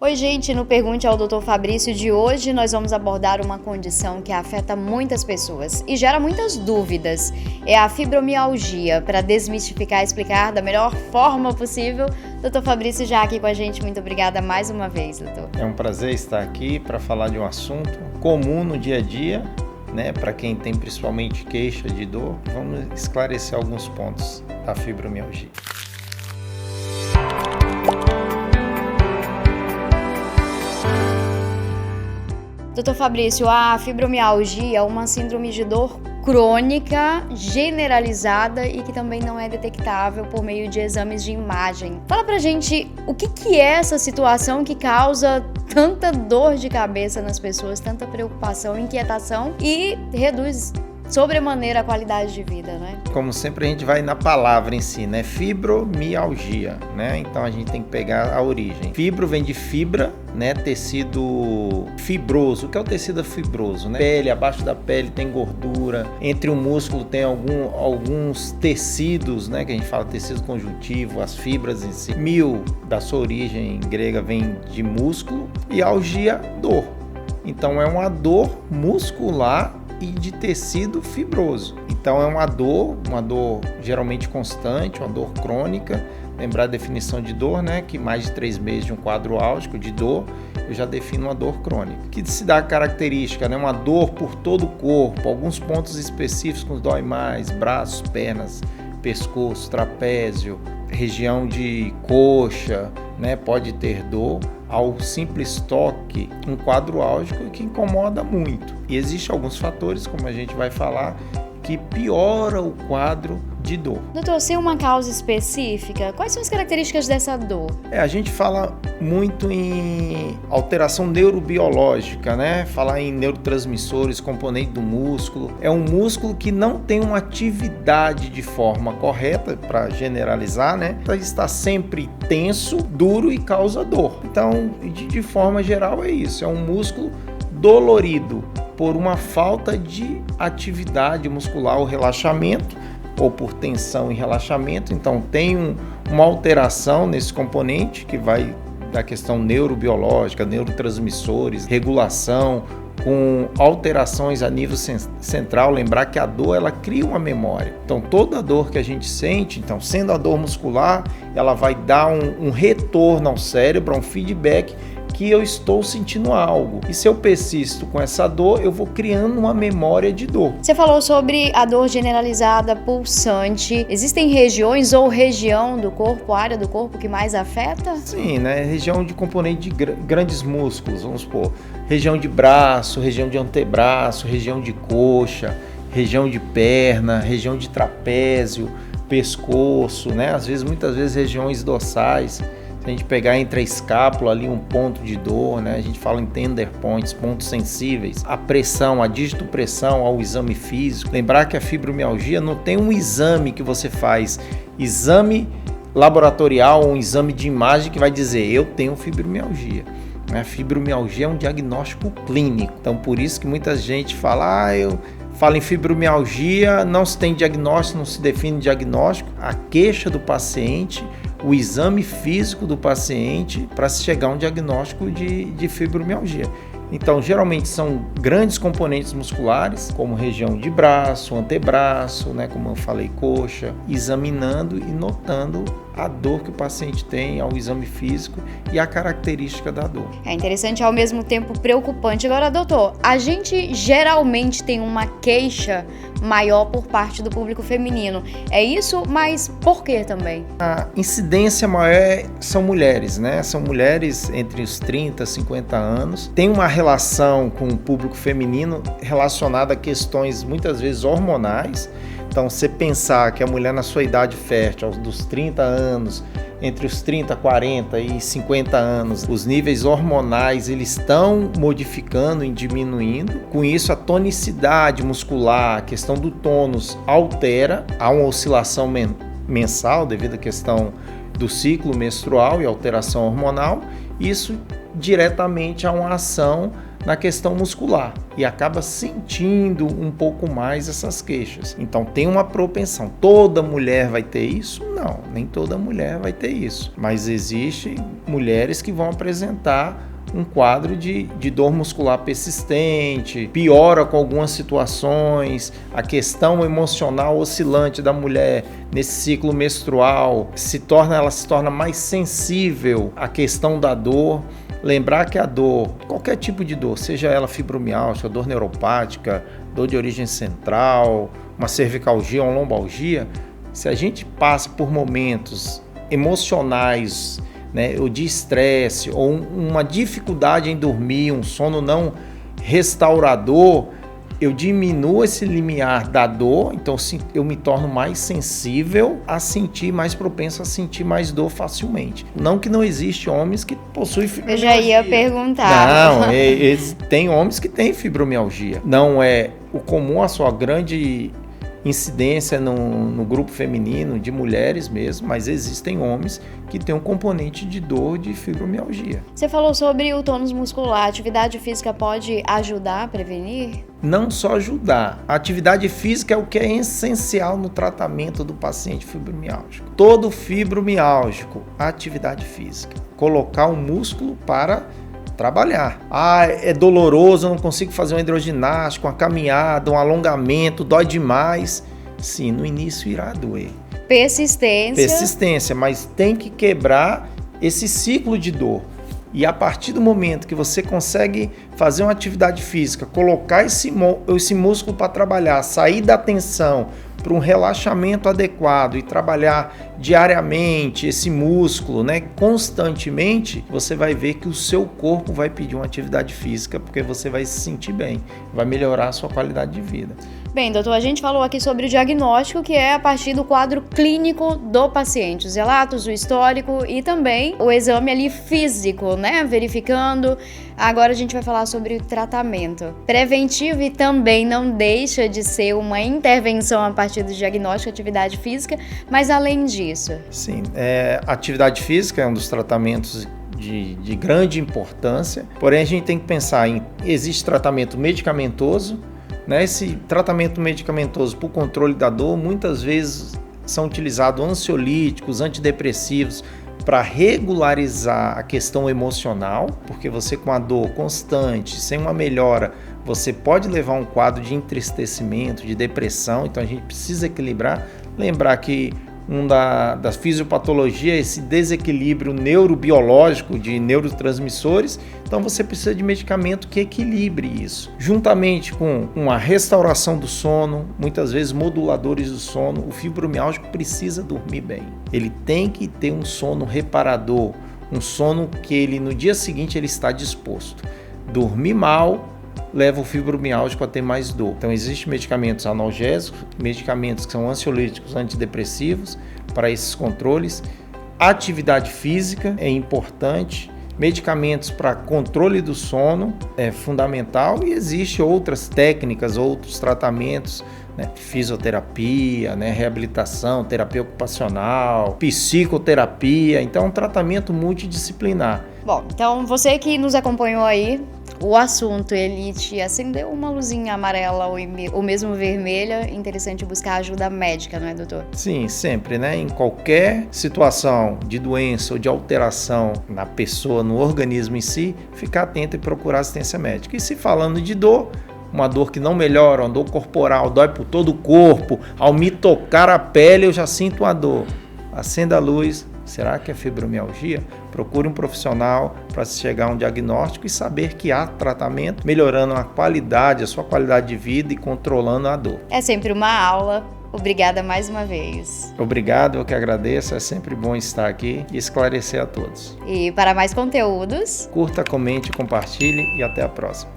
Oi, gente, no Pergunte ao Dr. Fabrício de hoje nós vamos abordar uma condição que afeta muitas pessoas e gera muitas dúvidas. É a fibromialgia. Para desmistificar e explicar da melhor forma possível, Dr. Fabrício já aqui com a gente. Muito obrigada mais uma vez, doutor. É um prazer estar aqui para falar de um assunto comum no dia a dia, né? Para quem tem principalmente queixa de dor, vamos esclarecer alguns pontos da fibromialgia. Doutor Fabrício, a fibromialgia é uma síndrome de dor crônica, generalizada e que também não é detectável por meio de exames de imagem. Fala pra gente o que é essa situação que causa tanta dor de cabeça nas pessoas, tanta preocupação, inquietação e reduz sobremaneira a qualidade de vida, né? Como sempre, a gente vai na palavra em si, né? Fibromialgia, né? Então a gente tem que pegar a origem. Fibro vem de fibra, né? Tecido fibroso. O que é o tecido fibroso, né? Pele, abaixo da pele tem gordura. Entre o músculo tem alguns tecidos, né? Que a gente fala tecido conjuntivo, as fibras em si. Mil, da sua origem grega, vem de músculo. E algia, dor. Então é uma dor muscular e de tecido fibroso. Então é uma dor geralmente constante, uma dor crônica. Lembrar a definição de dor, né? Que mais de 3 meses de um quadro álgico de dor, eu já defino uma dor crônica. Que se dá a característica, né? Uma dor por todo o corpo, alguns pontos específicos dói mais, braços, pernas, pescoço, trapézio, região de coxa, né? Pode ter dor. Ao simples toque, um quadro álgico que incomoda muito. E existem alguns fatores, como a gente vai falar, que piora o quadro de dor. Doutor, sem uma causa específica, quais são as características dessa dor? A gente fala muito em alteração neurobiológica, né? Falar em neurotransmissores, componente do músculo. É um músculo que não tem uma atividade de forma correta, para generalizar, né? Está sempre tenso, duro e causa dor. Então, de forma geral, é isso. É um músculo dolorido por uma falta de atividade muscular ou relaxamento, ou por tensão e relaxamento. Então tem uma alteração nesse componente que vai da questão neurobiológica, neurotransmissores, regulação, com alterações a nível central. Lembrar que a dor, ela cria uma memória. Então toda dor que a gente sente, então sendo a dor muscular, ela vai dar um retorno ao cérebro, um feedback que eu estou sentindo algo. E se eu persisto com essa dor, eu vou criando uma memória de dor. Você falou sobre a dor generalizada pulsante. Existem regiões ou região do corpo, área do corpo que mais afeta? Sim, né? Região de componente de grandes músculos, vamos supor. Região de braço, região de antebraço, região de coxa, região de perna, região de trapézio, pescoço, né? Muitas vezes regiões dorsais. Se a gente pegar entre a escápula ali um ponto de dor, né? A gente fala em tender points, pontos sensíveis. A pressão, a dígito-pressão ao exame físico. Lembrar que a fibromialgia não tem um exame que você faz, exame laboratorial ou um exame de imagem que vai dizer eu tenho fibromialgia. A fibromialgia é um diagnóstico clínico. Então por isso que muita gente fala, eu falo em fibromialgia, não se tem diagnóstico, não se define diagnóstico. A queixa do paciente, o exame físico do paciente para se chegar a um diagnóstico de fibromialgia. Então, geralmente são grandes componentes musculares, como região de braço, antebraço, né, como eu falei, coxa, examinando e notando a dor que o paciente tem ao exame físico e a característica da dor. É interessante e ao mesmo tempo preocupante. Agora, doutor, a gente geralmente tem uma queixa maior por parte do público feminino. É isso, mas por que também? A incidência maior são mulheres, né? São mulheres entre os 30 e 50 anos. Tem uma relação com o público feminino relacionada a questões muitas vezes hormonais. Então, você pensar que a mulher na sua idade fértil, aos dos 30 anos, entre os 30, 40 e 50 anos, os níveis hormonais eles estão modificando e diminuindo. Com isso, a tonicidade muscular, a questão do tônus altera, há uma oscilação mensal devido à questão do ciclo menstrual e alteração hormonal. Isso diretamente há uma ação na questão muscular e acaba sentindo um pouco mais essas queixas. Então tem uma propensão. Toda mulher vai ter isso? Não, nem toda mulher vai ter isso. Mas existem mulheres que vão apresentar um quadro de dor muscular persistente, piora com algumas situações, a questão emocional oscilante da mulher nesse ciclo menstrual ela se torna mais sensível à questão da dor. Lembrar que a dor, qualquer tipo de dor, seja ela fibromialgia, dor neuropática, dor de origem central, uma cervicalgia ou uma lombalgia, se a gente passa por momentos emocionais, né, ou de estresse, ou uma dificuldade em dormir, um sono não restaurador, eu diminuo esse limiar da dor, então eu me torno mais sensível a sentir, mais propenso a sentir mais dor facilmente. Não que não existe homens que possuem fibromialgia. Eu já ia perguntar. Não, tem homens que têm fibromialgia. Não é o comum, a sua grande incidência no grupo feminino, de mulheres mesmo, mas existem homens que têm um componente de dor de fibromialgia. Você falou sobre o tônus muscular. A atividade física pode ajudar a prevenir? Não só ajudar. A atividade física é o que é essencial no tratamento do paciente fibromialgico. Todo fibromialgico, atividade física. Colocar o músculo para trabalhar. É doloroso, eu não consigo fazer uma hidroginástica, uma caminhada, um alongamento, dói demais. Sim, no início irá doer. Persistência, mas tem que quebrar esse ciclo de dor. E a partir do momento que você consegue fazer uma atividade física, colocar esse músculo para trabalhar, sair da tensão para um relaxamento adequado e trabalhar diariamente esse músculo, né, constantemente, você vai ver que o seu corpo vai pedir uma atividade física, porque você vai se sentir bem, vai melhorar a sua qualidade de vida. Bem, doutor, a gente falou aqui sobre o diagnóstico, que é a partir do quadro clínico do paciente, os relatos, o histórico e também o exame ali físico, né, verificando. Agora a gente vai falar sobre o tratamento preventivo e também não deixa de ser uma intervenção a partir do diagnóstico, atividade física, mas além disso. Sim, atividade física é um dos tratamentos de grande importância, porém a gente tem que pensar existe tratamento medicamentoso, né? Esse tratamento medicamentoso para o controle da dor, muitas vezes são utilizados ansiolíticos, antidepressivos, para regularizar a questão emocional, porque você com a dor constante, sem uma melhora, você pode levar um quadro de entristecimento, de depressão, então a gente precisa equilibrar. Lembrar que da fisiopatologia é esse desequilíbrio neurobiológico de neurotransmissores, então você precisa de medicamento que equilibre isso. Juntamente com uma restauração do sono, muitas vezes moduladores do sono, o fibromialgico precisa dormir bem. Ele tem que ter um sono reparador, um sono que ele no dia seguinte ele está disposto. Dormir mal leva o fibromialgico a ter mais dor. Então existem medicamentos analgésicos, medicamentos que são ansiolíticos, antidepressivos para esses controles. Atividade física é importante. Medicamentos para controle do sono é fundamental e existem outras técnicas, outros tratamentos, né? Fisioterapia, né? Reabilitação, terapia ocupacional, psicoterapia. Então é um tratamento multidisciplinar. Bom, então você que nos acompanhou aí, o assunto ele te acendeu uma luzinha amarela ou mesmo vermelha, interessante buscar ajuda médica, não é, doutor? Sim, sempre, né? Em qualquer situação de doença ou de alteração na pessoa, no organismo em si, ficar atento e procurar assistência médica. E se falando de dor, uma dor que não melhora, uma dor corporal, dói por todo o corpo, ao me tocar a pele eu já sinto uma dor. Acenda a luz. Será que é fibromialgia? Procure um profissional para chegar a um diagnóstico e saber que há tratamento, melhorando a sua qualidade de vida e controlando a dor. É sempre uma aula. Obrigada mais uma vez. Obrigado, eu que agradeço. É sempre bom estar aqui e esclarecer a todos. E para mais conteúdos, curta, comente, compartilhe e até a próxima.